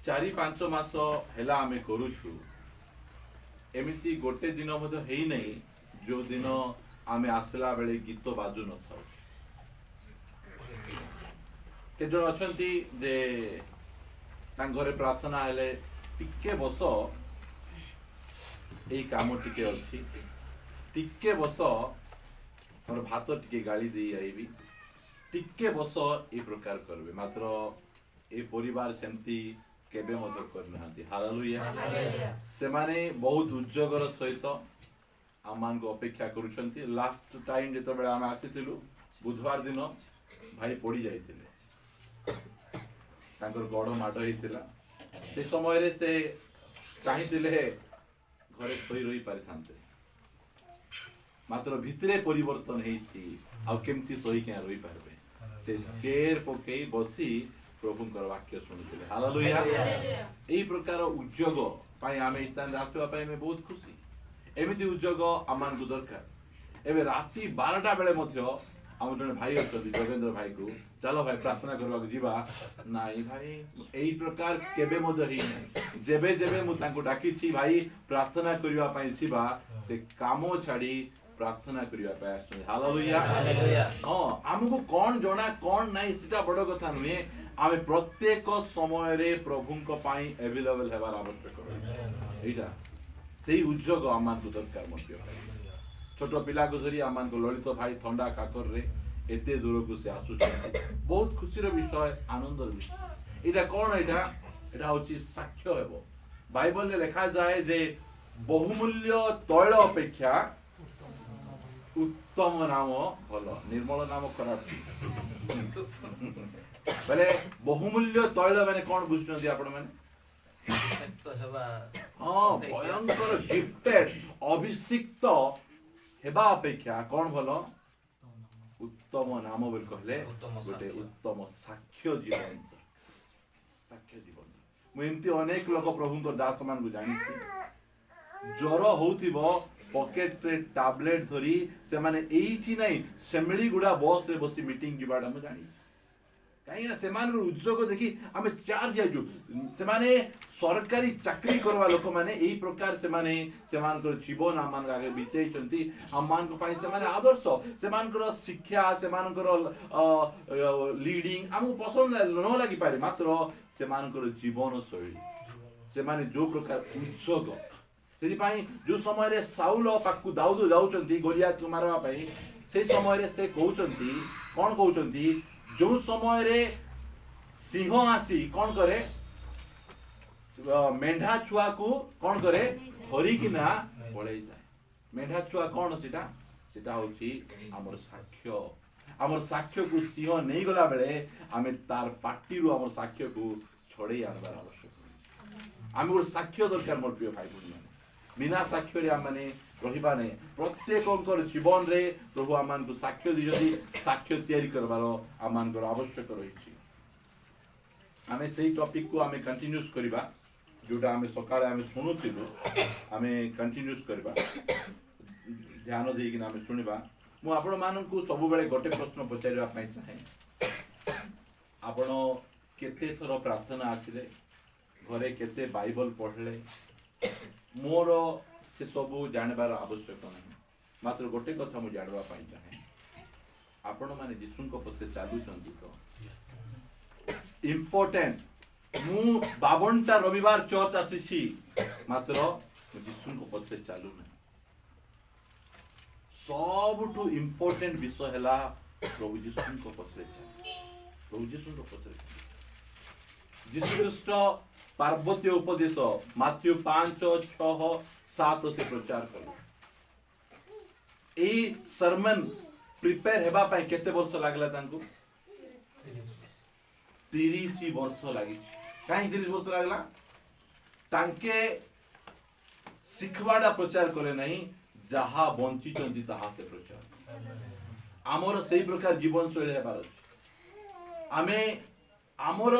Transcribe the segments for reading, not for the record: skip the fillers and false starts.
चारि पांच मास हेला आमे करूछु एमिति गोटे दिन मध्य हेई नहीं जो दिन आमे आसला बेले गीत बाजू न था के जन अछंती जे तांग घरे प्रार्थना हेले टिके बस एई काम टिके अछि टिके बस और भात टिके गाली दे आईबी टिके बस ए प्रकार करबे मात्र ए परिवार सेमती केबे मदर करनाहांती हालेलुया से माने बहुत उद्योगर सहित आमान को अपेक्षा करूछंती लास्ट टाइम जेतो बेला हम आसीथिलु बुधवार दिन भाई पड़ी जाइतिले तांकर गड़ माड हेतिला से समय रे से चाहितिले घरे सोई रही पारिथांते मात्र भितरे परिवर्तन हेछि आ केमती सोई के रही पारबे से चेयर पकई बसी प्रभुंकर वाक्य शुणुले हालेलुया एई प्रकार उद्योग पाई आमे स्थान आसवा पाई मैं बहुत खुशी एमिति उद्योग आमान को दरकार एबे राती 12टा बेले मध्य आम जने भाई अछथि जोगेंद्र भाई को चलो भाई प्रार्थना करवा जीवा नाई भाई एई प्रकार केबे मध्य ही नै जेबे जेबे मु तांको डाकी छी भाई प्रार्थना करवा पाई जीवा से कामो छाड़ी प्रार्थना करिया पाए हालेलुया हां हमको कौन जणा कौन नाही सिटा बड़ कथा नुहे आमे प्रत्येक समय रे प्रभुंको पाई अवेलेबल हेबार आवश्यक एटा सेही उद्योग आमान को दरकार मध्य छोट पिला को धरी आमान को ललित भाई ठंडा काकर रे एते दूर को से आसु बहुत खुशीर विषय आनंदर विषय एटा कोन एटा होची साक्ष्य हेबो बाइबल रे लिखा जाए जे बहुमूल्य तैल अपेक्षा उत्तम नाम भल निर्मल नाम खराब बेले बहुमूल्य तैल माने कौन बुझुछन्ती आपण माने हां भयंकर गिफ्टेड अभिषिक्त हेबा अपेक्षा कौन भल उत्तम नाम बोल कहले गोटे उत्तम साक्ष्य जीवन मु एमती अनेक लोक प्रभुंकर दास मान को जानि ज्वर होउथिबो पॉकेट रे टैबलेट धरी से माने एठी नै सेमली गुडा बस रे बसी मीटिंग जिबाडा हम जानि काई ना सेमान उद्योग देखि हम चार्ज जाजु से माने सरकारी चाकरी करवा लोक माने एई प्रकार से माने सेमान को जीवन आमान आगे बितेई चंती आमान को पाई से माने आदर्श सेमान को शिक्षा सेमान को लीडिंग हमको पसंद न लागि पारे मात्र सेमान को जीवन शैली से माने जो प्रकार उद्योग जो समय रे साउल पाकु दाऊद जाउचंती गोलियात को मारवा पई से समय रे से कहउचंती कोन कहउचंती जो समय रे सिंह आसी कोन करे मेंढा छुआ को कोन करे हरि किना पळै जाय मेंढा छुआ कोन सेटा होची हमर साक्ष्य को सिंह नै गला बेले हमें तार पार्टी रो हमर साक्ष्य को छोड़े आनबार आवश्यक हम वो साक्ष्य दरकार मोर प्रिय भाई बहन बिना साक्ष्य रे माने रहिबा नै प्रत्येककर जीवन रे प्रभु आमान को साक्ष्य दिजति साक्ष्य तयारी करबार आमान को आवश्यक रहिछि आमे सेही टॉपिक को आमे कंटिन्यूस करबा जोटा आमे सकाळे आमे सुनुथिलु आमे कंटिन्यूस करबा ध्यान देई कि आमे सुनिबा मु आपण मानन को सब बेले गोटे प्रश्न पचारिबा पई चाहे आपण केते थरो प्रार्थना आछिले घरे केते बाइबल पढले मोर से सब जानबार आवश्यक नहीं मात्र गोटे कथा मु जानबा पाई चाहे आपण माने जिसुन को पते चालू चंदी तो इम्पोर्टेंट मु 52टा रविवार चर्च आसीछि मात्र जिसुन को पते चालू नहीं सबटू इम्पोर्टेंट विषय हला प्रभु जिसुन को पते प्रभु जिसुन को पते जिसु ख्रीष्ट पार्वती उपदेश माथ्यू 5:6-7 से प्रचार कर एई सरमन प्रिपेयर हेबा पई केते वर्ष लागला तांको 30 वर्ष लागि काई 30 वर्ष लागला तांके सिखवाडा प्रचार करे नहीं जहा बंची चंदी ताहा से प्रचार आमर सेही प्रकार जीवन शैली हेबार आमे आमर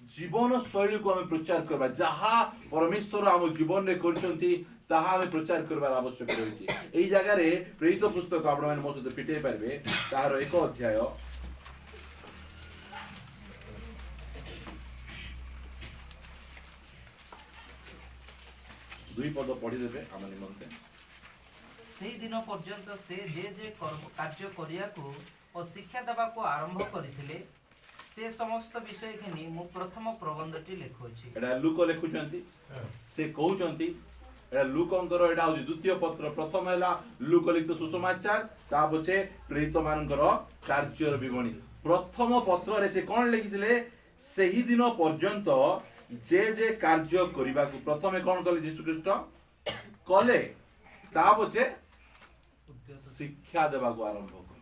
जीवन शैली को हमें प्रचार करबा जहा परमेश्वर हम जीवन रे करछंती ताहा हमें प्रचार करबार आवश्यक रहिछि एई जगह रे प्रेरित पुस्तक आपण माने मो सहित पिटे पारबे ताहार 1 अध्याय दुई पद पढ़ीदेवे आम निमंते। सेही दिन पर्यंत से जे कार्य करियाकू और शिक्षा देवाकू आरंभ करथिले से समस्त विषय घिनी मु प्रथम प्रबंधटी लिखुछि। एटा लूक लिखुचंती से कहउचंती एटा लूकंकर एटा होची द्वितीय पत्र प्रथम हैला लूक लिखित सुसमाचार ता पछे प्रेरित मानकर कार्यर विवरणी। प्रथम पत्र रे से कोन लिखिथिले सेही दिन पर्यंत जे कार्य करिबाकू प्रथमे कोन कले यीशु ख्रीष्ट कले ता पछे शिक्षा देबाकू आरंभ कले।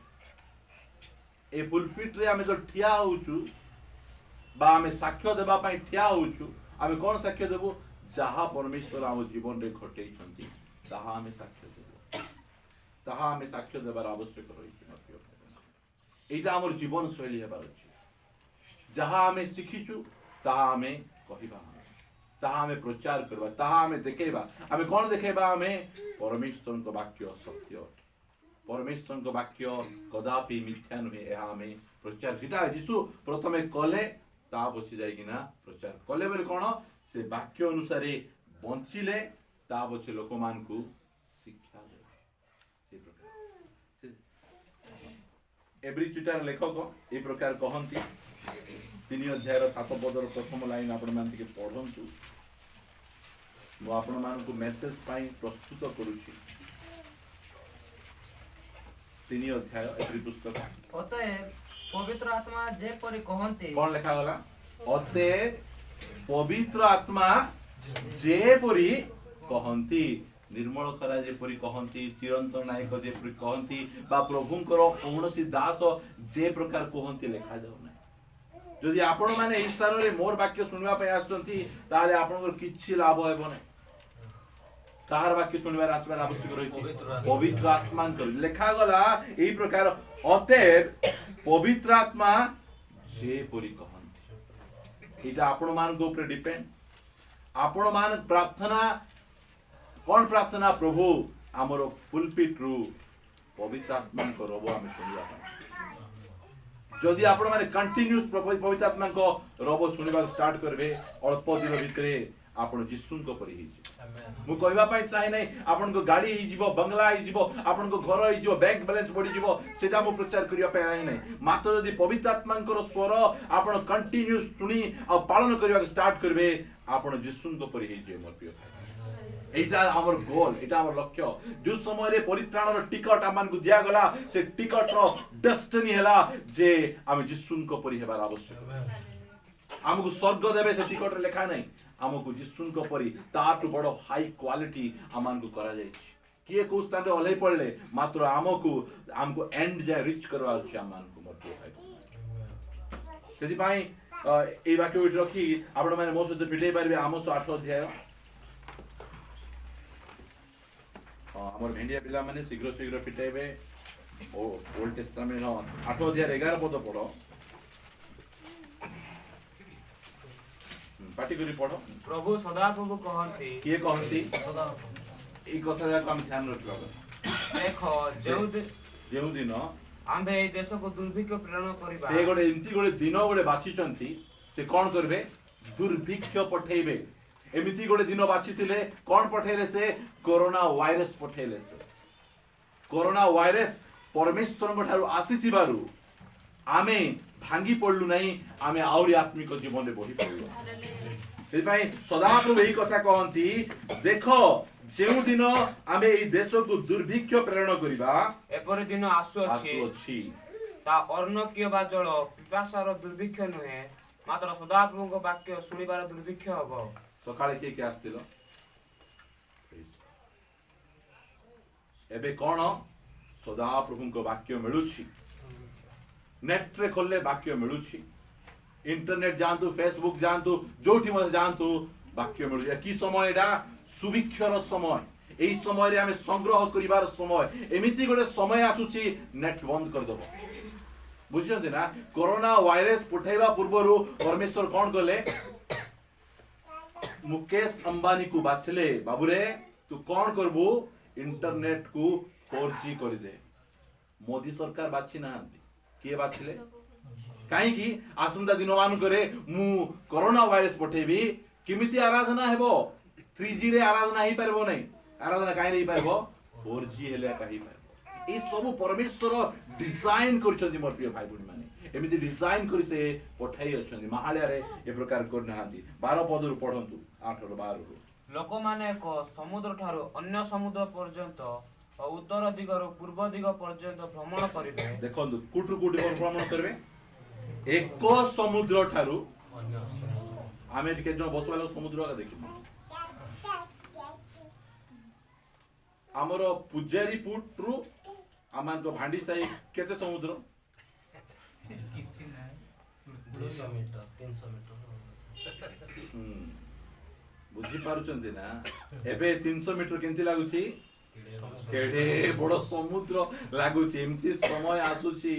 ए पुलपिट रे आमे जो ठिया होउचु बा आमे साक्ष्य देबा पई ठिया होउचु आमे कोन साक्ष्य देबो जहा परमेश्वर आम जीवन रे घटेइछंती ताहा आमे साक्ष्य देबो ताहा आमे साक्ष्य देबार आवश्यक रहिछि। एटा हमर जीवन शैली हेबार अछि। जहा आमे शिखिचु ताहा आमे कहिबा ताहा आमे प्रचार करबा ताहा आमे देखेबा आमे कोन देखेबा आमे परमेश्वर को वाक्य सत्य परमेश्वर को वाक्य कदापि मिथ्या नुहे एहा आमे प्रचार सीटा यीशु प्रथमे कले ता पछी जाई किना प्रचार कले बेले कोन से वाक्य अनुसार बंचिले ता पछे लोक मान को शिक्षा दे से प्रकार एवरी चिटार लेखक ए प्रकार कहंती 3 अध्याय 7 पदर प्रथम लाइन आपण मान के पढंतु मो आपण मान को मेसेज पाई प्रस्तुत करूची 3 अध्याय एवरी पुस्तक अतएव पवित्र आत्मा जे परि कहंते कोन लिखा गला अतएव पवित्र आत्मा जे परि कहंती निर्मल खरा जे परि कहंती चिरंतन नायक जे परि कहंती बा प्रभुंकर कौनसी दास जे प्रकार कहंती लिखा जाउ नै। जदि आपण माने ई स्थान रे मोर वाक्य सुनवा पय आछंती ताले आपनकर किछि लाभ हेबो नै। तार वाक्य सुनवार आसबार आवश्यक रहिछि पवित्र आत्मा लिखा गला एई प्रकार अतएव पवित्र आत्मा जे परि कहंती एटा आपण मान को ऊपर डिपेंड आपण मान प्रार्थना कौन प्रार्थना प्रभु आमर पुलपिट रु पवित्र आत्मा को रब आम सुनिबा जदि आपण माने कंटिन्यूस पवित्र आत्मा को रब सुनिबा स्टार्ट करबे अल्प दिन भितरे आपण यीशु को परि हिछि। मु कहबा पई चाहे नै आपण को गाड़ी हि जीवो बंगला हि जीवो आपण को घर हि जीवो बैंक बैलेंस बढ़ी जीवो सेटा मु प्रचार करिया पई आइ नै मात्र जदि पवित्र आत्मा को स्वर आपण कंटिन्यूस सुनी आ पालन करिया स्टार्ट करबे आपण यीशु को परि हिछि। मोर प्रिय भाई एटा हमर गोल एटा हमर लक्ष्य जो समय रे परित्राण रो टिकट आमान को दिया गला से टिकट रो डेस्टिनी हला जे हम यीशु को परि हेबार आवश्यक हमको स्वर्ग देबे से टिकट रे लिखा नै हमको यीशु को परि ताटू बड़ हाई क्वालिटी आमान को करा जाय किए को स्थान रे ओलै पड़ले मात्र हमको एंड जे रिच करवा छै आमान को मोर भाई सेति पई ए वाक्य उठ रखी आपण माने मो सहित पिटै पारबे आमोस 8 अध्याय हमर भेंडिया पिला माने शीघ्र शीघ्र पिटाइबे ओ ओल्ड टेस्टामेंट 8 अध्याय 11 पद पढो पाटी करी पढो प्रभु सदा प्रभु कहंती किए कहंती सदा ई कथा जा हम ध्यान रखबा देखो जेउ दिन आंबे ए देश को दुर्भिक्ष प्रेरण करबा से गोटे इंती गोटे दिन गोटे बाछिचंती से कोन करबे दुर्भिक्ष पठेइबे एमिति गोटे दिन बाछिथिले कोन पठेले से कोरोना वायरस पठेले से कोरोना वायरस परमेश्वर ठारू आसीथिबारु आमे भांगी पड़लु नहीं आमे आउरी आत्मिक जीवन रे बढ़ी पड़लु से भाई सदा प्रभु एही कथा कहंती देखो जेउ दिन आमे एई देश को दुर्भिक्ष प्रेरण करिबा एपर दिन आसु अछि ता अन्न कियो बा जल पिपासार दुर्भिक्ष नुहे मात्र सदा प्रभु को वाक्य सुनिबार दुर्भिक्ष हबो। सकाळे के आस्तिलो एबे कोन सदा प्रभु को वाक्य मिलुछि नेट रे खोलले वाक्य मिलुछि इंटरनेट जानतु फेसबुक जानतु जोठी मते जानतु वाक्य मिलुछि की समय एडा सुभिक्षर समय एई समय रे हमें संग्रह करिवार समय एमिति गोटे समय आसुछि नेट बंद कर दबो बुझियंती ना कोरोना वायरस पठाइबा पूर्वरु परमेश्वर कोन करले मुकेश अंबानी को बाछले बाबूरे तू कोन करबू इंटरनेट को 4G कर दे मोदी सरकार बाछि नाहंती किए बाछले काई की आसंदा दिन मान करे मु कोरोना वायरस पठेबी किमिति आराधना हेबो 3G रे आराधना ही पारबो नहीं आराधना काहे नहीं पारबो 4G हेले काहे पारबो ए सब परमेश्वर डिजाइन करछन्ती मोर प्रिय भाई बहन माने एमिति डिजाइन करि से पठाई अछन्ती महालया रे ए प्रकार करनाहांती 12 पद रु पढंतु 8 रो 12 रु ଲୋକମାନେ ଏକ ସମୁଦ୍ର ଠାରୁ ଅନ୍ୟ ସମୁଦ୍ର ପର୍ଯ୍ୟନ୍ତ ଓ ଉତ୍ତର ଦିଗରୁ ପୂର୍ବ ଦିଗ ପର୍ଯ୍ୟନ୍ତ ଭ୍ରମଣ କରିବେ। देखंतु कुटु कुटु भ्रमण करबे एक समुद्र ठारू आमे के जन बसवालो समुद्र का देखिबो हमर पुजारी पुट रु आमान को भांडी साई केते समुद्र 200 मीटर 300 मीटर बुझी पारुचंती ना एबे 300 मीटर केंती लागुची केडे बड़ समुद्र लागुची एमती समय आसुची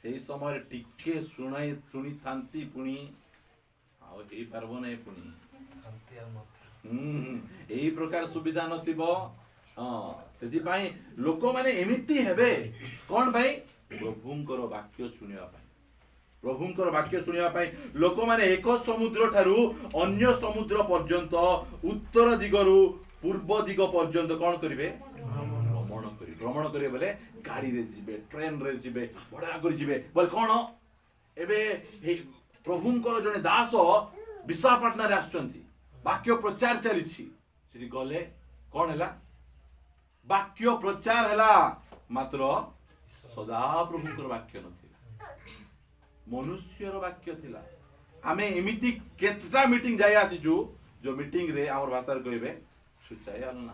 सेही समय टिके शुणी थांती पुणी आउ हेई पारबो नै पुणी एही प्रकार सुविधा नथिबो सेति पई लोक माने एमिति हेबे कोन भाई प्रभुंकर वाक्य सुनिया पई प्रभुंकर वाक्य सुनिया पई लोक माने एक समुद्र ठारू अन्य समुद्र पर्यंत उत्तर दिगरु पूर्व दिग पर्यंत कोन करिवे भ्रमण करिवे बोले गाड़ी रे जिबे ट्रेन रे जिबे बडा कर जिबे बोल कोन एबे प्रभुंकर जने दास विशाखापट्टना रे आछंती वाक्य प्रचार चलीछि सेठी गले कोन हैला वाक्य प्रचार हैला मात्र सदा प्रभुंकर वाक्य नथिला मनुष्यर वाक्य थिला आमे एमिति केतटा मीटिंग जाय आसीजु जो मीटिंग रे हमर भाषा रे कहबे सुचाय आलना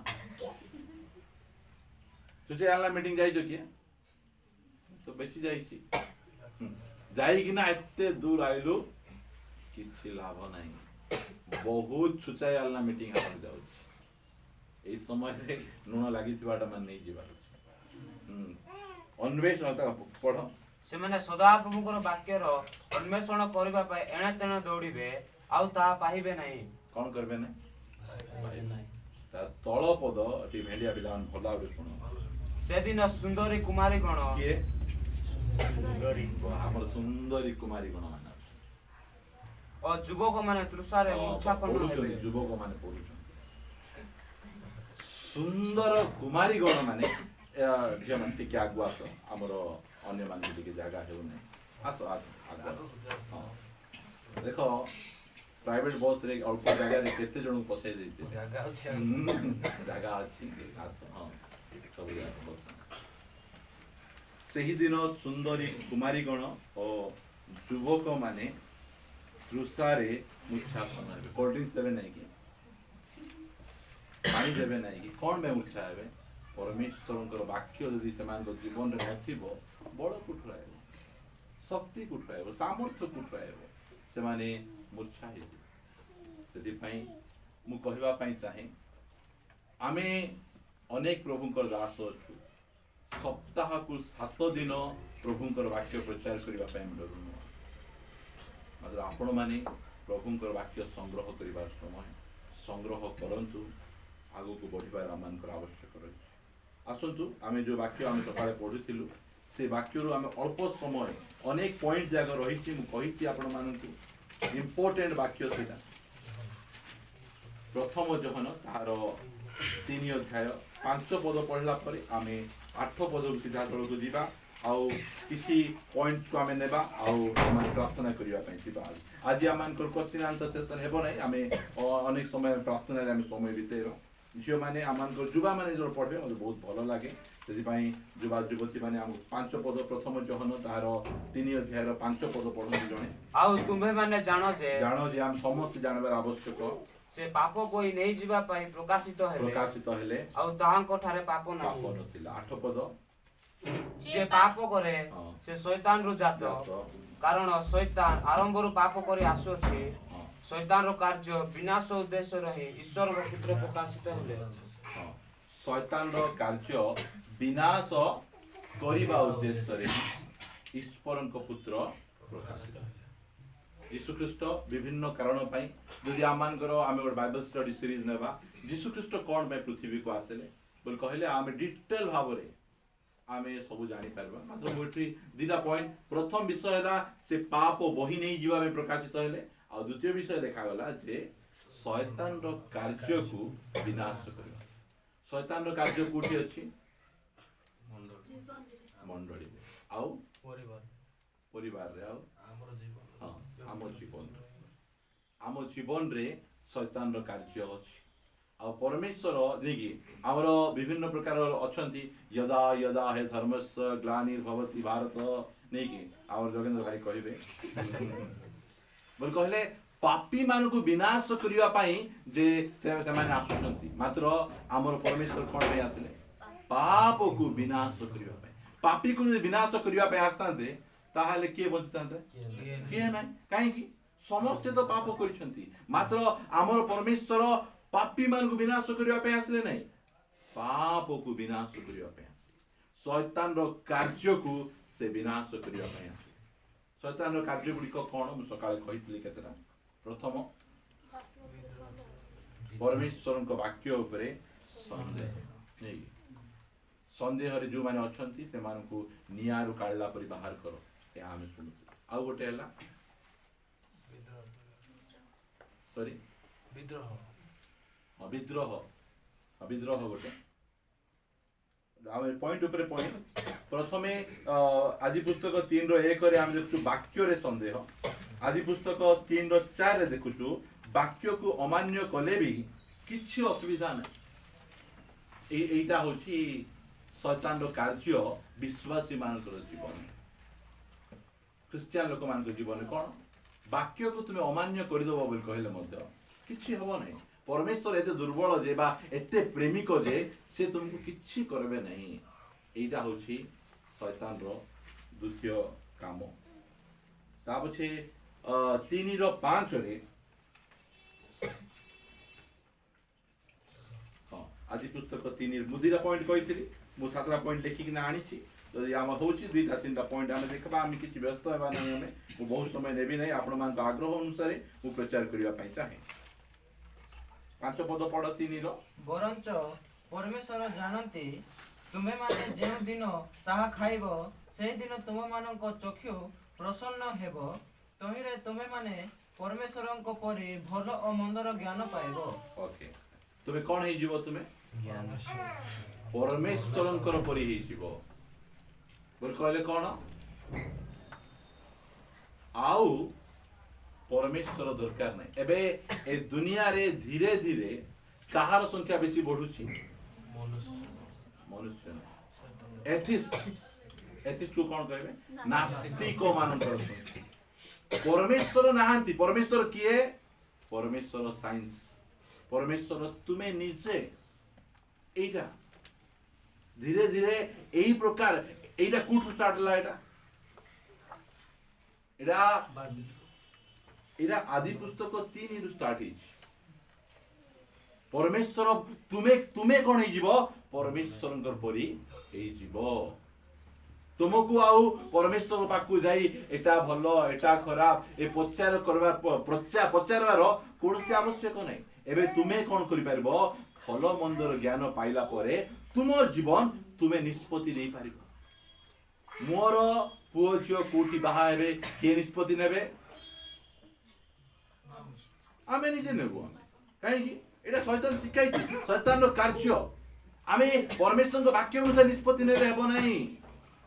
मीटिंग जाई जो किया तो बेसी जाईची जाई कि ना एते दूर आइलु किछि लाभ नाही बहुत सुचाय आलना मीटिंग हम जाउची एई समय रे नुण लागि थिबाटा मन नै जिबा अन्वेषण ता पढ ସେମାନେ ସଦାପ୍ରଭୁଙ୍କର ବାକ୍ୟର ଅନ୍ୱେଷଣ କରିବା ପାଇଁ ଏଣେ ତେଣେ ଦୌଡ଼ିବେ ଆଉ ତାହା ପାଇବେ ନାହିଁ। କଣ କରିବେ ନା ତା ତଳ ପଦ ଏଠି ଭେଣ୍ଡିଆ ପିଲାମାନେ ଭଲ ଭାବରେ ଶୁଣ ସେଦିନ ସୁନ୍ଦରୀ କୁମାରୀ ଗଣ କିଏ ଆମର ସୁନ୍ଦରୀ କୁମାରୀ ଗଣ ମାନେ ଓ ଯୁବକମାନେ ତୃଷାରେ ମୂର୍ଚ୍ଛାପନ୍ନ ହେବେ। ଯୁବକମାନେ ପଢୁଛନ୍ତି ସୁନ୍ଦର କୁମାରୀ ଗଣ ମାନେ ଝିଅ ମାନେ ଟିକେ ଆଗୁ ଆସ ଆମର अन्य माने के जगह है उन्हें आसो आगो देखो प्राइवेट बस रे अल्प जगह रे केते जण पसै देते जगह अछि आसो हां सब जगह सही दिन सुंदरी कुमारी गण और युवक माने तृषारे मुच्छापन हेबे कोल्ड ड्रिंक्स देबे नै कि पानी देबे नै कि कोन बे मुच्छा हेबे परमेश्वरंकर वाक्य यदि समान जीवन रे नथिबो बड़ कुठराए शक्ति कुठराए सामर्थ्य कुठराए से माने मूर्छा हे सेति पई मु कहबा पई चाहे आमे अनेक प्रभुंकर दास अछु सप्ताह को 7 दिन प्रभुंकर वाक्य प्रचार करबा पई डरू मतलब आपण माने प्रभुंकर वाक्य संग्रह करबा समय संग्रह करंतु आगो को बढ़िबार आमानकर आवश्यक रहै आसंतु आमे जो वाक्य आमे सकाळे पढिथिलु से वाक्य रो आमे अल्प समय अनेक पॉइंट जागा रहिछि मु कहिछि आपण मानंतु इंपोर्टेंट वाक्य थिला प्रथम जोहन तार 3 अध्याय 5 पद पढला परे आमे 8 पद सीधा तळको दिबा आउ किछि पॉइंट को आमे नेबा आउ आमे प्रार्थना करिया पई दिबा आज आमानकर क्वेश्चन आंसर सेशन हेबो नै आमे अनेक समय प्रार्थना रे आमे समय बितेबो झियो माने आमानकर जुवा माने जो पढबे मते बहुत भलो लागे सेति पई जुवा जुवती माने हम 5 पद प्रथम जोहन तार 3 अध्याय रो 5 पद पढन जणे आउ तुम्हे माने जानो जे हम समस्त जानबार आवश्यक से पाप कोई नै जीवा पई प्रकाशित हेले आउ ताहांको ठारे पाप नथिला 8 पद जे पाप करे से शैतान रु जात कारण शैतान आरंभ रु पाप करे आसुछि शैतान रो कार्य विनाश उद्देश्य रही ईश्वर रो पुत्र प्रकाशित हेले शैतान रो कार्य विनाश करिबा उद्देश्य रे ईश्वरन को पुत्र प्रकाशित यीशु ख्रीष्ट विभिन्न कारण पई यदि आमानकर आमे बाइबल स्टडी सीरीज नेबा यीशु ख्रीष्ट कोन में पृथ्वी को आसेले बोल कहले आमे डिटेल भाबरे आमे सब जानि परबा मात्र मोठी दिना पॉइंट प्रथम विषय है से पाप बही नहीं जीवा में प्रकाशित हेले आ द्वितीय विषय देखागला जे शैतान रो कार्य को विनाश करबा। शैतान रो कार्य कोठी अछि मंडली आउ परिवार रे आउ आम जीवन रे शैतान रो कार्य अछि। आ परमेश्वर देखि आमर विभिन्न प्रकार अछंती यदा यदा हे धर्मस्य ग्लानिर्भवति भारत नहीं कि आमर जोगेंद्र भाई कहबे बोल कहले पापी मान को विनाश करिया पई जे से माने आसुछंती मात्र आमर परमेश्वर कोन पे आसले पाप को विनाश करिया पई। पापी को विनाश करिया पई आस्तांते ताहाले के बंचतांते के नाही काहे कि समस्त तो पाप करिसंती मात्र आमर परमेश्वर पापी मान को विनाश करिया पे आसले नहीं पाप को विनाश करिया पे आसले। शैतान रो कार्य को से विनाश करिया पे आसले। शैतान रो कार्य गुडी को कोन हम सकाळे कहितली केतरा प्रथम परमेश्वर को वाक्य उपरे संदेह नहीं संदेह रे जो माने अछंती से मान को नियारु काढला परि बाहर करो ए आमे सुनु आ गोटे हला सॉरी विद्रोह गोटे पॉइंट ऊपर पॉइंट प्रथमे आदि पुस्तक 3:1 रे हम देखु वाक्य रे संदेह। आदि पुस्तक 3:4 रे देखुछु वाक्य को अमान्य कले भी किछि असुविधा नै। एटा होछि शैतान रो कार्य विश्वासी मानकर जीवन क्रिश्चियन लोक मानकर जीवन कोन वाक्य को तुमे अमान्य करि दबो बोल कहले मध्य किछि हबो नै। परमेश्वर एते दुर्बल जे बा एते प्रेमिक जे से तुमको किछि करबे नहीं। एटा होछि शैतान रो द्वितीय काम। ता पछे 3:5 रे आदि पुस्तक 3 मुदिरा पॉइंट कहितली मु 7टा पॉइंट लेखि कि ना आनिछि जदि आम होछि 2टा 3टा पॉइंट आमे देखबा आमे किछि व्यस्त हेबा नहीं हमें मु बहुत समय नेबी नहीं आपण मान आग्रह अनुसार मु प्रचार करिया पई चाहे। 5 पद पढ़ 3 रो बरंच परमेश्वर जानती तुमे माने जे दिन ताहा खाइबो से दिन तुम मानक चक्षु प्रसन्न हेबो तहिरे तुमे माने परमेश्वरंक परि भलो और मंदर ज्ञान पाइबो। ओके तुमे कोन हे जीवो तुमे ज्ञान परमेश्वरंकर परि हे जीवो बोल कहले कोन आउ परमेश्वर दरकार नहीं। एबे ए दुनिया रे धीरे धीरे कहार संख्या बेसी बढ़ुची मनुष्य एथिस्ट को कौन कहबे नास्तिक मानकर परमेश्वर नाहंती। परमेश्वर किए परमेश्वर साइंस परमेश्वर तुमे निजे एटा धीरे धीरे एही प्रकार एटा कुठ स्टार्ट ला एटा आदि पुस्तक 3 रु स्टार्ट हिच परमेश्वर तुमे कोन हे जीवो परमेश्वरंकर परि हे जीवो। तुमको आउ परमेश्वर पाकु जाई एटा भलो एटा खराब ए प्रचार करबा पचारबार कोनसे आवश्यक नै। एबे तुमे कोन करि परबो भलो मंदर ज्ञान पाइला परे तुम जीवन तुमे निष्पत्ति नै पारिबो। मोर पुओ झियो कोठी बाहा हेबे के निष्पत्ति नेबे आमे निजे नेबो काहे कि एटा शैतान शिखाइछि शैतान रो कार्य आमे परमेश्वर को वाक्य अनुसार निष्पत्ति नेले हेबो नाही।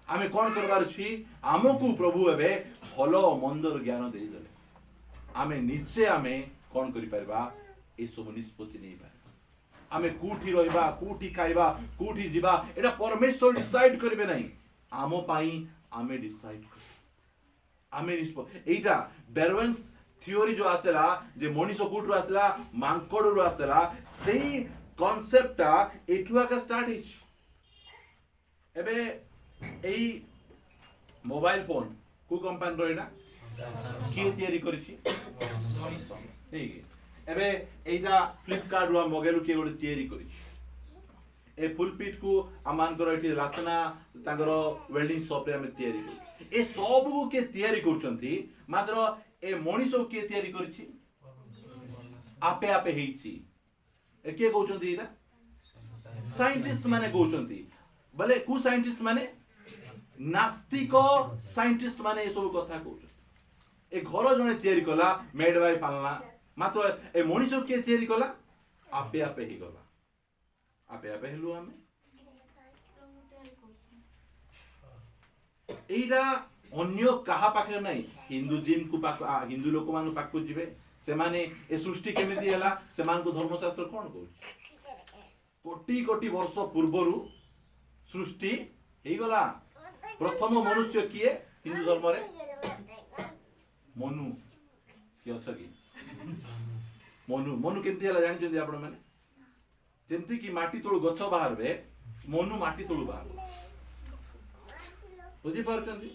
आमे कोन करबार छी हमकु प्रभु हेबे भलो मंदर ज्ञान देई देले आमे निजे आमे कोन करि परबा ए सब निष्पत्ति नै पारबा। आमे कोठी रहइबा कोठी खाइबा कोठी जिबा एटा परमेश्वर डिसाइड करबे नाही आमो पाई आमे डिसाइड कर आमे निष्पत्ति एटा डार्विन थियोरी जो आसेला जे मनीष कोठु आसेला मांकड़ू आसेला सेही कॉन्सेप्टटा एठुआ का स्टार्ट हिच। एबे एई मोबाइल फोन को कंपनी रोइना के तयारी करिछि ठीक एबे एटा फ्लिपकार्ट रो मोबाइल के गोटे तयारी करिछि ए फुल पिट को आमान कर एठी लातना तांगर वेल्डिंग शॉप रे हम तयारी करि ए सब को के तयारी करछंती मात्र ए मनीष के तयारी करिछि आपे आपे हेछि ए के कहउछंती एटा साइंटिस्ट माने कहउछंती बले को साइंटिस्ट माने नास्तिक साइंटिस्ट माने ए सब कथा कहउछंती ए घर जने तैयारी कला मेड बाय पालना मात्र ए मनीष किए तैयारी कला आपे आपे ही गला आपे आपे हेलु आमे एइरा अन्य कहा पाखे नहीं हिंदुजिम को पाख हिंदू लोक मान पाख को जिवे से माने ए सृष्टि केमिति हला से मान को धर्मशास्त्र कोन कहू कोटि कोटि वर्ष पूर्वरु सृष्टि हेई गला प्रथम मनुष्य किए हिंदू धर्म रे मनु कि अच्छा कि मनु मनु केमति हला जानि जंदी आपण माने जेमति कि माटी तळु गछ बाहरबे मनु माटी तळु बाहर बुझी पारछंती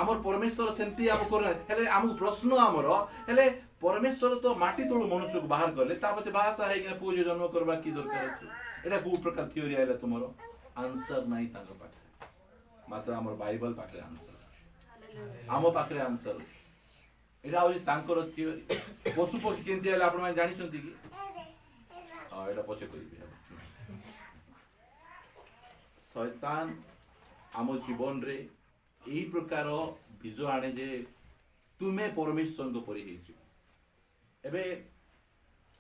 आमर परमेश्वर सेमती आम कर हेले आम प्रश्न आमर हेले परमेश्वर तो माटी तळु मनुष्य को बाहर करले ता पछे बासा है कि पूज जन्म करबा की दरकार अछि एटा को प्रकार थ्योरी आइला तुमरो आंसर नाही तांग पाखे मात्र आमर बाइबल पाखे आंसर आम पाखे आंसर एटा होई तांकर थ्योरी पशु पक्षी केनती आइला आपण माने जानि छंती कि एटा पछे कहिबे शैतान आम जीवन रे एई प्रकार बीज आने जे तुमे परमेश्वर को परि हेछि एबे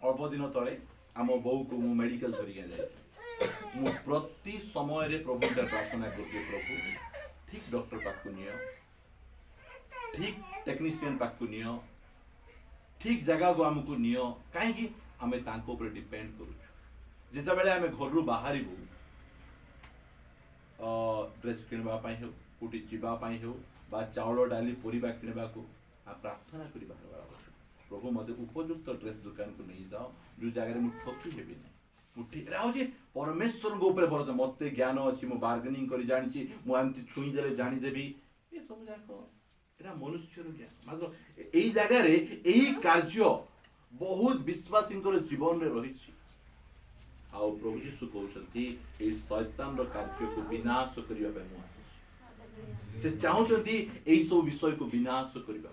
अल्प दिन तले आम बहू को मु मेडिकल धरि जाय मु प्रति समय रे प्रभु का प्रार्थना करते प्रभु ठीक डॉक्टर पाक नियो ठीक टेक्नीशियन पाक नियो ठीक जगह को हमको नियो काहे कि हमें तांको ऊपर डिपेंड करू जेता बेले हमें घर रु बाहरिबू ड्रेस किनबा पाई हो कोटी जीवा पाई हो बा चावल डाली परिबा किनबा को आ प्रार्थना करिबा प्रभु मते उपयुक्त ड्रेस दुकान को नहीं जाओ जो जगह रे मु ठकी हेबी नै मुठी राउ जे परमेश्वर को ऊपर भरोसा मते ज्ञान अछि मु बार्गेनिंग करि जानि छी मु आंती छुई देले जानि देबी ए सब जाको एरा मनुष्य रो ज्ञान मतलब एई जगह रे एई कार्य बहुत विश्वासी जीवन रे रही छी आउ प्रभु यीशु कहउछंती ए शैतान रो कार्य को विनाश करिबा पे मु आसी से चाहउछंती एई सब विषय को विनाश करिबा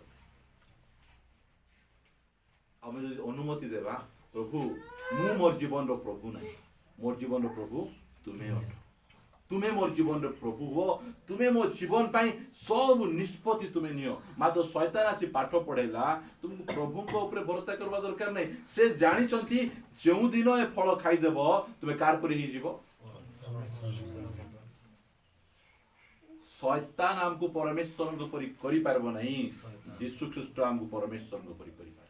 हम यदि अनुमति देबा प्रभु मु मोर जीवन रो प्रभु नै मोर जीवन रो प्रभु तुमे हो तुमे मोर जीवन रो प्रभु हो तुमे मोर जीवन पाई सब निष्पत्ति तुमे नियो मात्र शैतान आसी पाठ पढेला तुम प्रभु को ऊपर भरोसा करबा दरकार नै से जानि छंती जेउ दिन ए फल खाइ देबो तुमे कार परि ही जीवो शैतान हमको परमेश्वर को परि करि पारबो नै यीशु ख्रीष्ट हमको परमेश्वर को परि करि पार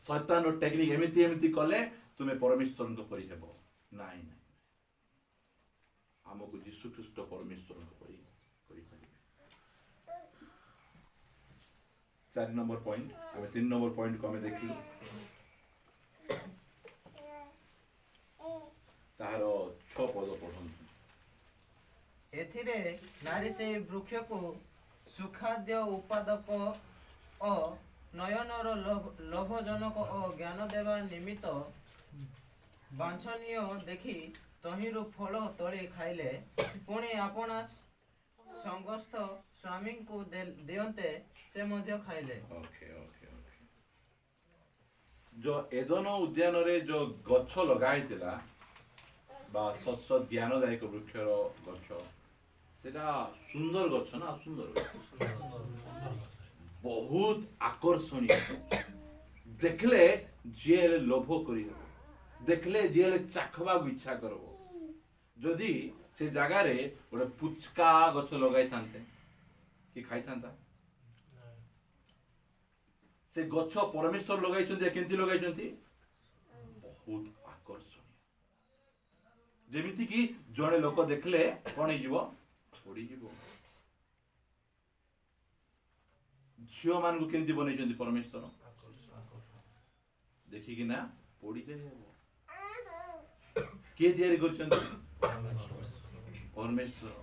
शैतान रो टेक्निक एमिति एमिति कले तुमे परमेश्वर को परि हेबो नै नै हमको यीशु ख्रीष्ट परमेश्वर को परि करि पार 4 नंबर पॉइंट हम 3 नंबर पॉइंट को हमें देखिलु तार 6 पद पढन एथिरे नारी से वृक्ष को सुखाद्य उत्पादक ओ नयनर लोभजनक ओ ज्ञान देवा निमित्त बांछनीय देखि तहिरु फल तोड़ी खाइले पुणी आपणा संगस्थ स्वामी को दियंते से मध्य खाइले ओके ओके ओके जो एदन उद्यान रे जो गछ लगाइतिला बा सत्स ज्ञानदायक वृक्षर गछ सेटा सुंदर गछ ना सुंदर बहुत आकर्षणीय देखले जे लोभ करी देखले जे चाखबा इच्छा करबो जदि से जगह रे गोटे पुचका गछ लगाई थांते कि खाई थांता से गछ परमेश्वर लगाई छथि केंति लगाई छथि बहुत आकर्षणीय जेमिति कि जणे लोक देखले कोन हिजो पड़ी जीवो झियो मान को केंति बनै छथि परमेश्वर देखि कि ना पड़ी जाय के तैयारी करछथि परमेश्वर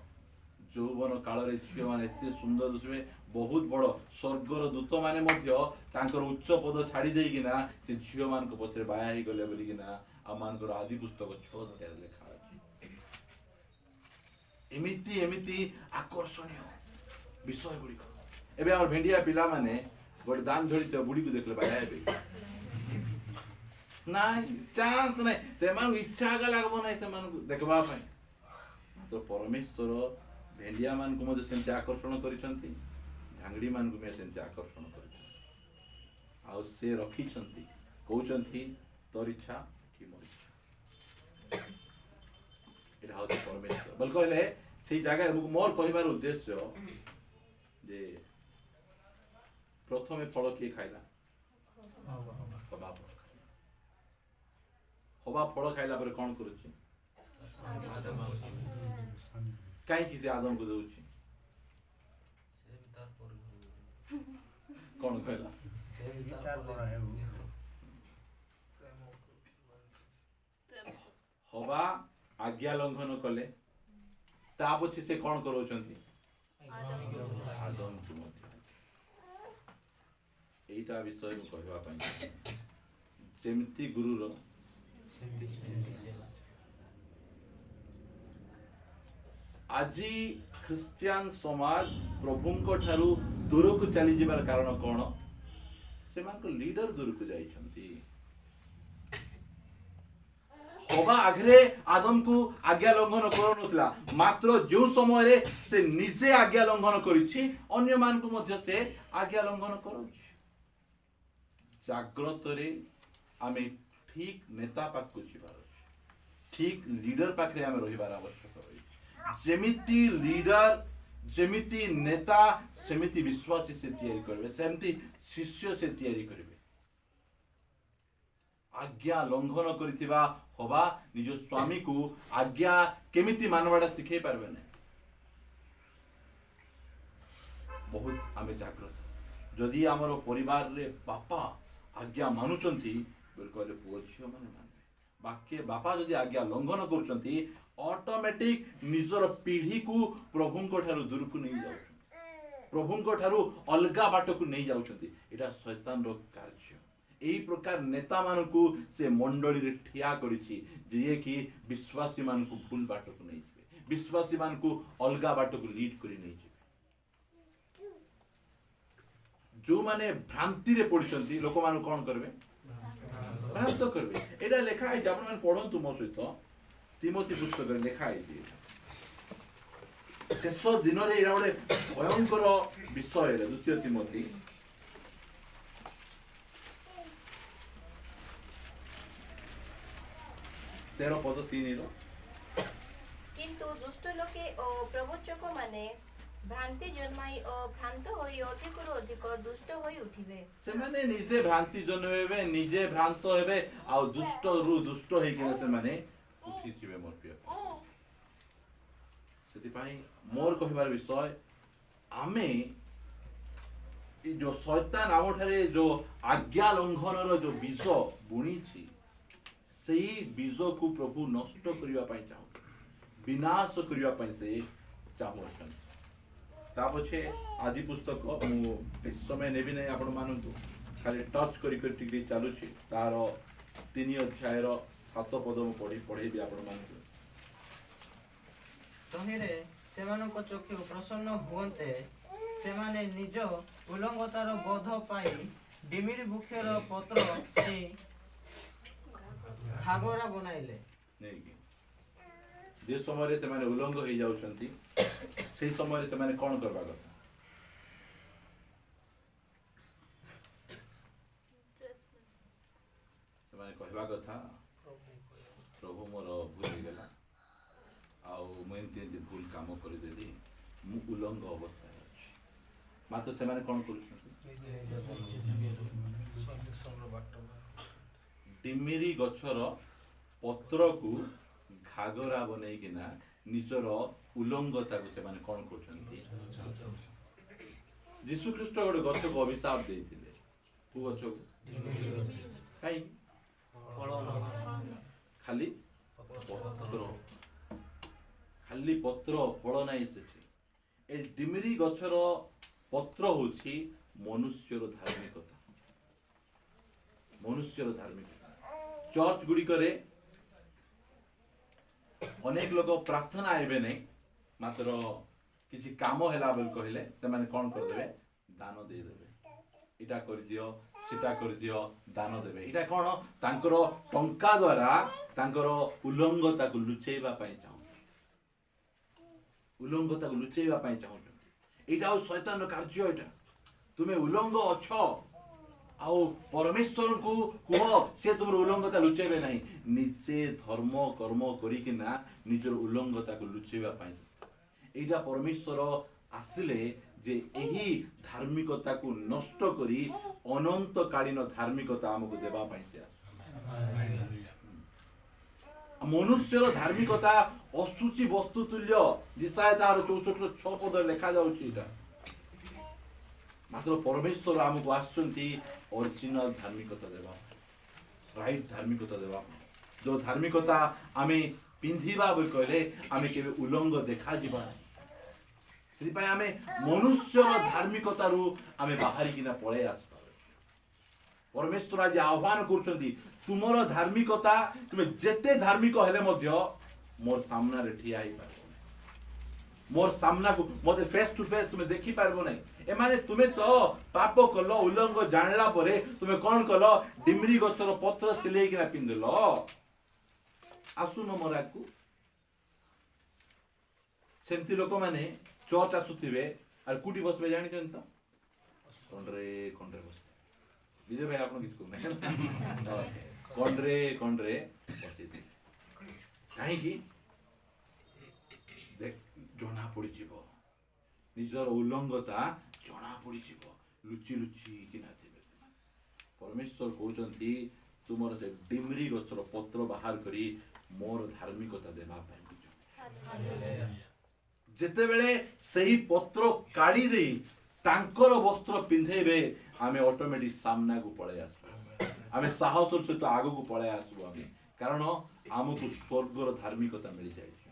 जौवन काल रे झियो मान एते सुंदर दिसबे बहुत बड़ स्वर्गर दूत माने मध्य तांकर उच्च पद छाड़ी देई कि ना से झियो मान को पछरे बाया ही गले बोली कि ना आ मानकर आदि पुस्तक 6 अध्याय लिखा अछि एमिति एमिति आकर्षणीय विषय गुडी एबे हमर भेंडिया पिला माने गोटे दान धरी ते बुडी को देखले बाया हेबे नाही चांस नाही ते मान इच्छा का लागबो नाही ते मान देखबा पय तो परमेश्वर ଭେଣ୍ଡିଆ ମାନଙ୍କୁ ମଧ୍ୟ ସେମିତି ଆକର୍ଷଣ କରିଛନ୍ତି, ଝାଙ୍ଗଡ଼ି ମାନଙ୍କୁ ମଧ୍ୟ ସେମିତି ଆକର୍ଷଣ କରିଛନ୍ତି। ଆଉ ସେ ରଖିଛନ୍ତି, କହୁଛନ୍ତି ତୋର ଇଚ୍ଛା କି ମୋର ଇଚ୍ଛା। ଏଇଟା ହଉଛି ପରମେଶ୍ୱର ବୋଲି କହିଲେ ସେଇ ଜାଗାରେ ମୋର କହିବାର ଉଦ୍ଦେଶ୍ୟ ଯେ ପ୍ରଥମେ ଫଳ କିଏ ଖାଇଲା? ହବା ଫଳ ଖାଇଲା। ହବା ଫଳ ଖାଇଲା ପରେ କ'ଣ କରୁଛି? କାହିଁକି ସେ ଆଦମକୁ ଦଉଛି? କ'ଣ କହିଲା? ହବା ଆଜ୍ଞା ଲଙ୍ଘନ କଲେ, ତା ପଛେ ସେ କ'ଣ କରାଉଛନ୍ତି? ଆଦମକୁ ମଧ୍ୟ। ଏଇଟା ବିଷୟ ମୁଁ କହିବା ପାଇଁ ଯେମିତି ଗୁରୁର ଆଜି ଖ୍ରୀଷ୍ଟିଆନ ସମାଜ ପ୍ରଭୁଙ୍କ ଠାରୁ ଦୂରକୁ ଚାଲିଯିବାର କାରଣ କ'ଣ? ସେମାନଙ୍କ ଲିଡର ଦୂରକୁ ଯାଇଛନ୍ତି। ହବା ଆଗରେ ଆଦମକୁ ଆଜ୍ଞା ଲଙ୍ଘନ କରୁନଥିଲା, ମାତ୍ର ଯେଉଁ ସମୟରେ ସେ ନିଜେ ଆଜ୍ଞା ଲଙ୍ଘନ କରିଛି ଅନ୍ୟମାନଙ୍କୁ ମଧ୍ୟ ସେ ଆଜ୍ଞା ଲଙ୍ଘନ କରୁଛି। ଜାଗ୍ରତରେ ଆମେ ଠିକ ନେତା ପାଖକୁ ଯିବାର ଅଛି, ଠିକ ଲିଡର ପାଖରେ ଆମେ ରହିବାର ଆବଶ୍ୟକ ରହିଛି। ଯେମିତି ଲିଡର, ଯେମିତି ନେତା, ସେମିତି ବିଶ୍ୱାସୀ ସେ ତିଆରି କରିବେ, ସେମିତି ଶିଷ୍ୟ ସେ ତିଆରି କରିବେ। ଆଜ୍ଞା ଲଙ୍ଘନ କରିଥିବା ହବା ନିଜ ସ୍ୱାମୀକୁ ଆଜ୍ଞା କେମିତି ମାନବାଟା ଶିଖେଇ ପାରିବେ ନାହିଁ। ବହୁତ ଆମେ ଜାଗ୍ରତ। ଯଦି ଆମର ପରିବାରରେ ବାପା ଆଜ୍ଞା ମାନୁଛନ୍ତି ବୋଲି କହିଲେ ପୁଅ ଝିଅ ମାନେ ମାନବେ। ବାପା ଯଦି ଆଜ୍ଞା ଲଙ୍ଘନ କରୁଛନ୍ତି ଅଟୋମେଟିକ ନିଜର ପିଢ଼ିକୁ ପ୍ରଭୁଙ୍କ ଠାରୁ ଦୂରକୁ ନେଇ ଯାଉଛନ୍ତି, ପ୍ରଭୁଙ୍କ ଠାରୁ ଅଲଗା ବାଟକୁ ନେଇ ଯାଉଛନ୍ତି। ଏଇଟା ଶୈତାନର କାର୍ଯ୍ୟ। ଏହି ପ୍ରକାର ନେତାମାନଙ୍କୁ ସେ ମଣ୍ଡଳୀରେ ଠିଆ କରିଛି, ଯିଏକି ବିଶ୍ୱାସୀମାନଙ୍କୁ ଭୁଲ ବାଟକୁ ନେଇଯିବେ, ବିଶ୍ୱାସୀମାନଙ୍କୁ ଅଲଗା ବାଟକୁ ଲିଡ୍ କରି ନେଇଯିବେ। ଯେଉଁମାନେ ଭ୍ରାନ୍ତିରେ ପଡ଼ିଛନ୍ତି ଲୋକମାନଙ୍କୁ କ'ଣ କରିବେ? ଭ୍ରାନ୍ତ କରିବେ। ଏଇଟା ଲେଖା ହେଇଛି, ଆପଣମାନେ ପଢ଼ନ୍ତୁ ମୋ ସହିତ। ତିମୋଥୀ ପୁସ୍ତକରେ ଲେଖା ହେଇଛି। ଶେଷ ଦିନରେ ଏଇଟା ଗୋଟେ ଭୟଙ୍କର ବିଷୟ। ଦ୍ୱିତୀୟ ତିମୋଥୀ 13:3 କିନ୍ତୁ ଦୁଷ୍ଟ ଲୋକେ ଓ ପ୍ରବଚକ ମାନେ ଭ୍ରାନ୍ତି ଜନ୍ମାଇ ଓ ଭ୍ରାନ୍ତ ହୋଇ ଅଧିକରୁ ଅଧିକ ଦୁଷ୍ଟ ହୋଇ ଉଠିବେ। ସେମାନେ ନିଜେ ଭ୍ରାନ୍ତି ଜନ୍ମେଇବେ, ନିଜେ ଭ୍ରାନ୍ତ ହେବେ, ଆଉ ଦୁଷ୍ଟରୁ ଦୁଷ୍ଟ ହେଇକିନା ସେମାନେ ଉଠିଯିବେ। ମୋର ପ୍ରିୟ, ସେଥିପାଇଁ ମୋର କହିବାର ବିଷୟ, ଆମେ ଯୋଉ ଶୈତାନ ଆମଠାରେ ଯୋଉ ଆଜ୍ଞା ଲଙ୍ଘନର ଯୋଉ ବୀଜ ବୁଣିଛି, ସେଇ ବୀଜକୁ ପ୍ରଭୁ ନଷ୍ଟ କରିବା ପାଇଁ ଚାହୁଁଛନ୍ତି, ବିନାଶ କରିବା ପାଇଁ ସେ ଚାହୁଁଛନ୍ତି। ତା ପଛେ ଆଜି ପୁସ୍ତକ ମୁଁ ବେଶୀ ସମୟ ନେବି ନାହିଁ, ଆପଣମାନଙ୍କୁ ଖାଲି ଟଚ୍ କରି ଟିକେ ଚାଲୁଛି। ତାର 3 ଅଧ୍ୟାୟର 7 ପଦ ମୁଁ ପଢ଼େଇବି ଆପଣମାନଙ୍କୁ। ତହିଁରେ ସେମାନଙ୍କ ଚକ୍ଷୁ ପ୍ରସନ୍ନ ହୁଅନ୍ତେ, ସେମାନେ ନିଜ ଉଲଙ୍ଗତାର ବୋଧ ପାଇ ଡିମିରି ବୃକ୍ଷର ପତ୍ର ନେଇ ଘାଗରା ବନାଇଲେ। ଯେ ସମୟରେ ସେମାନେ ଉଲଙ୍ଗ ହେଇଯାଉଛନ୍ତି, ସେଇ ସମୟରେ ସେମାନେ କ'ଣ କରିବା କଥା? ସେମାନେ କହିବା କଥା, ପ୍ରଭୁ ମୋର ଭୁଲ ହେଇଗଲା, ଆଉ ମୁଁ ଏମିତି ଭୁଲ କାମ କରିଦେଲି, ମୁଁ ଉଲଙ୍ଗ ଅବସ୍ଥାରେ ଅଛି। ମାତ୍ର ସେମାନେ କ'ଣ କରୁଛନ୍ତି? ଡିମିରି ଗଛର ପତ୍ରକୁ ଘାଗରା ବନେଇକିନା ନିଜର ଉଲଙ୍ଗତାକୁ ସେମାନେ କ'ଣ କରୁଛନ୍ତି? ଯୀଶୁ ଖ୍ରୀଷ୍ଟ ଗୋଟେ ଗଛକୁ ଅଭିଶାପ ଦେଇଥିଲେ। କୋଉ ଗଛକୁ? କାହିଁକି? ଖାଲି ପତ୍ର, ଖାଲି ପତ୍ର, ଫଳ ନାହିଁ ସେଠି। ଏ ଡିମିରି ଗଛର ପତ୍ର ହଉଛି ମନୁଷ୍ୟର ଧାର୍ମିକତା, ମନୁଷ୍ୟର ଧାର୍ମିକତା। ଚର୍ଚ୍ଚ ଗୁଡ଼ିକରେ ଅନେକ ଲୋକ ପ୍ରାର୍ଥନା ଆଇବେ ନାହିଁ, ମାତ୍ର କିଛି କାମ ହେଲା ବୋଲି କହିଲେ ସେମାନେ କ'ଣ କରିଦେବେ? ଦାନ ଦେଇଦେବେ। ଏଇଟା କରିଦିଅ, ସେଟା କରିଦିଅ, ଦାନ ଦେବେ। ଏଇଟା କ'ଣ? ତାଙ୍କର ଟଙ୍କା ଦ୍ୱାରା ତାଙ୍କର ଉଲଙ୍ଗତାକୁ ଲୁଚେଇବା ପାଇଁ ଚାହୁଁଛନ୍ତି। ଉଲଙ୍ଗତାକୁ ଲୁଚେଇବା ପାଇଁ ଚାହୁଁଛନ୍ତି। ଏଇଟା ଆଉ ଶୈତାନର କାର୍ଯ୍ୟ। ଏଇଟା ତୁମେ ଉଲଙ୍ଗ ଅଛ ଆଉ ପରମେଶ୍ୱରଙ୍କୁ କୁହ ସେ ତୁମର ଉଲଙ୍ଗତା ଲୁଚେଇବେ ନାହିଁ। ନିଜେ ଧର୍ମ କର୍ମ କରିକିନା ନିଜର ଉଲଙ୍ଗତାକୁ ଲୁଚେଇବା ପାଇଁ। ଏଇଟା ପରମେଶ୍ୱର ଆସିଲେ ଯେ ଏହି ଧାର୍ମିକତାକୁ ନଷ୍ଟ କରି ଅନନ୍ତକାଳୀନ ଧାର୍ମିକତା ଆମକୁ ଦେବା ପାଇଁ ସେ ମନୁଷ୍ୟର ଧାର୍ମିକତା ଅଶୁଚି ବସ୍ତୁ ତୁଲ୍ୟ। ଇସାୟା ତାହାର 64:6 ଲେଖା ଯାଉଛି ଏଇଟା। ମାତ୍ର ପରମେଶ୍ୱର ଆମକୁ ଆସୁଛନ୍ତି ଅରିଜିନାଲ ଧାର୍ମିକତା ଦେବା, ରାଇଟ୍ ଧାର୍ମିକତା ଦେବା। ଯୋଉ ଧାର୍ମିକତା ଆମେ ପିନ୍ଧିବା ବୋଲି କହିଲେ ଆମେ କେବେ ଉଲଙ୍ଗ ଦେଖାଯିବା ନାହିଁ। ସେଥିପାଇଁ ଆମେ ମନୁଷ୍ୟର ଧାର୍ମିକତାରୁ ଆମେ ବାହାରିକିନା ପଳେଇ ଆସିବା। ପରମେଶ୍ୱର ଆଜି ଆହ୍ୱାନ କରୁଛନ୍ତି ତୁମର ଧାର୍ମିକତା, ତୁମେ ଯେତେ ଧାର୍ମିକ ହେଲେ ମଧ୍ୟ ମୋର ସାମ୍ନାରେ ଠିଆ ହେଇପାରିବ, ମୋର ସାମ୍ନାକୁ ମତେ ଫେସ୍ ଟୁ ଫେସ୍ ତୁମେ ଦେଖିପାରିବ ନାହିଁ। ଏମାନେ ତୁମେ ତ ପାପ କଲ, ଉଲଙ୍ଗ ଜାଣିଲା ପରେ ତୁମେ କଣ କଲ? ଡିମ୍ରି ଗଛର ପତ୍ର ସିଲେଇକିନା ପିନ୍ଧିଲ। ଆସୁନ ମୋର ଆଗକୁ। ସେମିତି ଲୋକମାନେ ଚର୍ଚ୍ଚ ଆସୁଥିବେ ଆଉ କୋଉଠି ବସବେ ଜାଣିଛନ୍ତି ତ? କଣ୍ଡରେ ବସବେ। ବିଜୟ ଭାଇ ଆପଣ କିଛି କହୁନାହିଁ। କଣ୍ଡରେ ବସିଥିବେ। କାହିଁକି? ଜଣା ପଡିଯିବ ନିଜର ଉଲଙ୍ଗତା, ଜଣା ପଡିଯିବ। ଲୁଚି କିନା ଥିବେ। ପରମେଶ୍ୱର କହୁଛନ୍ତି ତୁମର ସେ ଡିମ୍ରି ଗଛର ପତ୍ର ବାହାର କରି ମୋର ଧାର୍ମିକତା ଦେବା ପାଇଁ। ଯେତେବେଳେ ସେହି ପତ୍ର କାଢି ଦେଇ ତାଙ୍କର ବସ୍ତ୍ର ପିନ୍ଧେଇବେ ଆମେ ଅଟୋମେଟିକ ସାମ୍ନାକୁ ପଳେଇ ଆସିବୁ। ଆମେ ସାହସର ସହିତ ଆଗକୁ ପଳେଇ ଆସିବୁ। ଆମେ କାରଣ ଆମକୁ ସ୍ୱର୍ଗର ଧାର୍ମିକତା ମିଳିଯାଇଛି।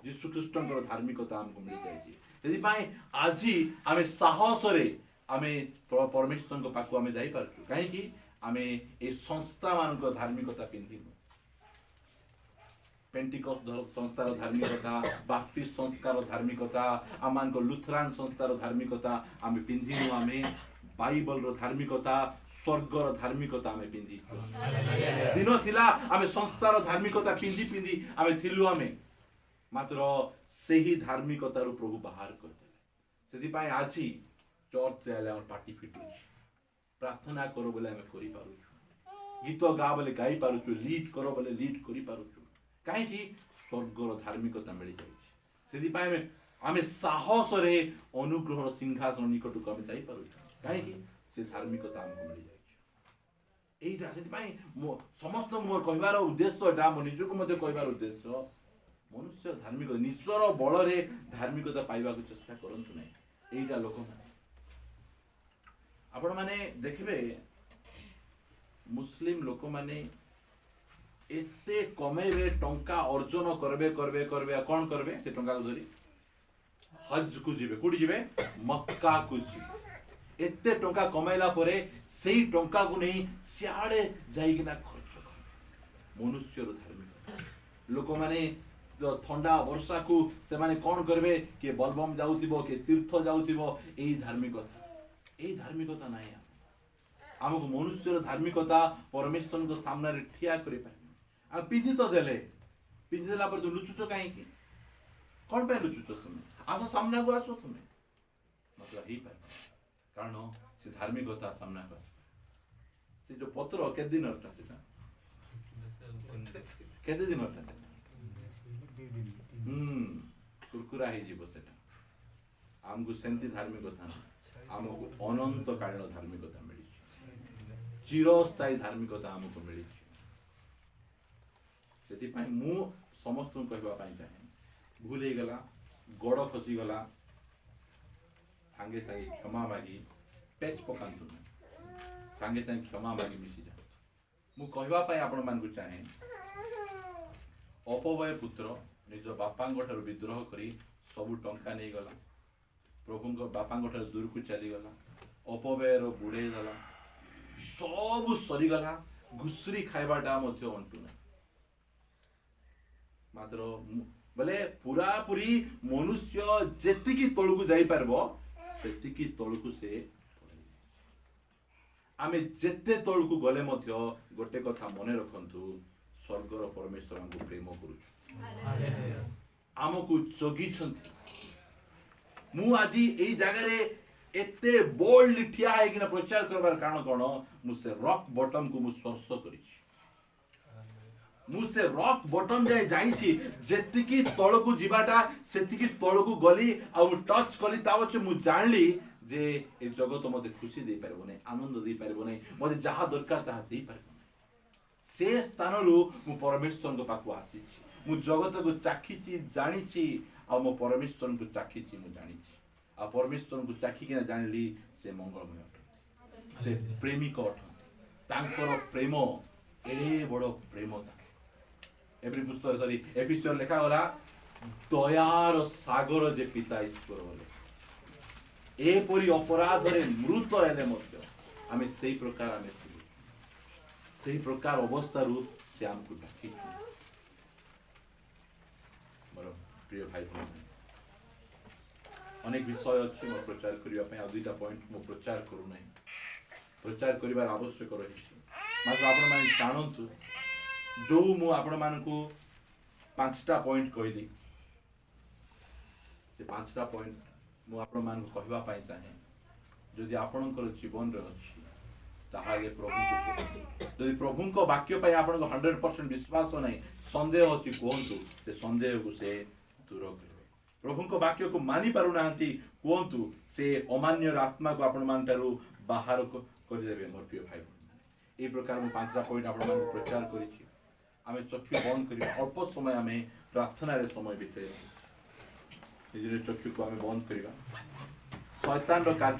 ଯୀଶୁ ଖ୍ରୀଷ୍ଟଙ୍କର ଧାର୍ମିକତା ଆମକୁ ମିଳିଯାଇଛି। ସେଥିପାଇଁ ଆଜି ଆମେ ସାହସରେ ଆମେ ପରମେଶ୍ୱରଙ୍କ ପାଖକୁ ଆମେ ଯାଇପାରୁଛୁ। କାହିଁକି? ଆମେ ଏ ସଂସ୍ଥା ମାନଙ୍କ ଧାର୍ମିକତା ପିନ୍ଧିନୁ। पेंटिकॉस्ट संस्थार धार्मिकता, बाप्टिस्ट संस्थार धार्मिकता, आमानक लुथरान संस्थार धार्मिकता आमे पिंधिनु। आमे बाइबल रो धार्मिकता, स्वर्गर धार्मिकता आमे पिंधि। दिन थिला आमे संस्थार धार्मिकता पिंधि पिंधि आमे थिलु। आमे मात्र सेही धार्मिकता रो प्रभु बाहर करदेले। सेति पाई आछि चर्च रे आले हमर पार्टी फिटु, प्रार्थना करो बोले आमे करि पारुछु, गीत गा बोले गाई पारुछु, लीड करो बोले लीड करि पारुछु। कहीं स्वर्गर धार्मिकता मिल जाए। आमे साहस रे अनुग्रह सिंहासन निकट को आमे जाई पारुछु। कहीं से धार्मिकता हमको मिल जाए। एइटा सेति समस्त मोर कहबार उद्देश्य एटा, मो निजको मते कहबार उद्देश्य मनुष्य धार्मिक निजर बल रे धार्मिकता पाइबा को चेष्टा करंतु नै। एइटा लोक आपण माने देखबे मुस्लिम लोक माने एते कमेबे, टंका अर्जन करबे करबे करबे कौन करबे? से टंका को धरी हज को जीवे। कोडी जीवे? मक्का को जीवे। एते टंका कमाइला परे सेही टंका को नहीं सियाड़े जाइकिना खर्च कर। मनुष्यर धार्मिक लोक माने ठंडा वर्षा को से माने कौन करबे? के बलबम जाउतिबो, के तीर्थ जाउतिबो। एही धार्मिकता नाही। हमको मनुष्यर धार्मिकता परमेश्वर को सामने रे ठिया करि पाए। आ पिंधि तो देले, पिंधि देला पर तुम लुचुचो काहे की? कौन पे लुचुचो तुम? आसो सामने को आसो तुम। मतलब ही पाए कारण से धार्मिकता सामने को। से जो पत्र के दिन अटा सेटा केते दिन अटा कुरकुरा ही जीव सेटा। हमको सेंती धार्मिकता हमको अनंत कालीन धार्मिकता मिली, चिरस्थायी धार्मिकता हमको मिली। सेतिपाई मु समस्त कहबा पाई चाहे भूल हो गला, गोड़ खसी गला, सांगे सांगे क्षमा मागी पेच पकांतु, सांगे सांगे क्षमा मागी मिसी जा। मु कहबा पाई आपण मान को चाहे अपवय पुत्र निज बापांग ठार विद्रोह करी सब टंका नहीं गला, प्रभु बापांग ठार दूर को चली गला, अपवय रो बुड़े गला, सब सरी गला। घुसरी खाइबाटा मध्य अंटु ना। मात्र बोले पूरा पूरी मनुष्य जेतिकी तळकु जाई परबो सेतिकी तळकु से आमे जेते तळकु गले मध्य गोटे कथा मने रखंतु, स्वर्गर परमेश्वर हमको प्रेम करू, आमको जगी छंती, मु आज एई जगह रे एते बोल्ड ठिया है कि प्रचार करबार कारण कोन मु से रॉक बॉटम को मु स्पर्श करिछि मु से रॉक बॉटम जाय जाईछि जेतिकी तळकु जीवाटा सेतिकी तळकु गली आ मु टच कली तावच मु जानली जे ए जगत मते खुशी दे परबो नै आनंद दे परबो नै मते जहा दरकार ताहा दे परबो से स्थान रु मु परमेश्वर को पाखु आसीछि मु जगत को चाखिछि जानिछि आ मो परमेश्वर को चाखिछि मु जानिछि आ परमेश्वर को चाखि के जानली से मंगलमय अटନ୍ତି से प्रेमिक अटନ୍ତି तांकर प्रेम एडे बड़ प्रेम एवरी पुस्तक सॉरी एफिसियर लिखा होला दयार सागर जे पिता ईश्वर बोले ए परी अपराध रे मृत हेले मध्य आमे सेही प्रकार आमे सेही प्रकार अवस्था रु से हमको डाकी मोर प्रिय भाई बहन अनेक विषय अछि मो प्रचार करिया पे आ दुईटा पॉइंट मो प्रचार करू नै प्रचार करिवार आवश्यक रहिछि मात्र आपण माने जानंतु जो मु आपण मानकू 5टा पॉइंट कहली से 5टा पॉइंट मु आपण मानकू कहबा पाई चाहे जदि आपणकर जीवन रे अछि ताहाले प्रभु को जदि प्रभु को वाक्य पाई आपण को 100% विश्वास नै संदेह अछि कोहंतु से संदेह को से दूर करबे प्रभु को वाक्य को मानि पारु नांती कोहंतु से अमान्य आत्मा को आपण मानटारु बाहर को कर देबे मोर प्रिय भाई ए प्रकार मु 5टा पॉइंट आपण मानकू प्रचार करिछि आमे चक्षु बंद करी अल्प समय आमे प्रार्थना रे समय बिते निजे चक्षु को आमे बंद करिवा शैतान रो कार्य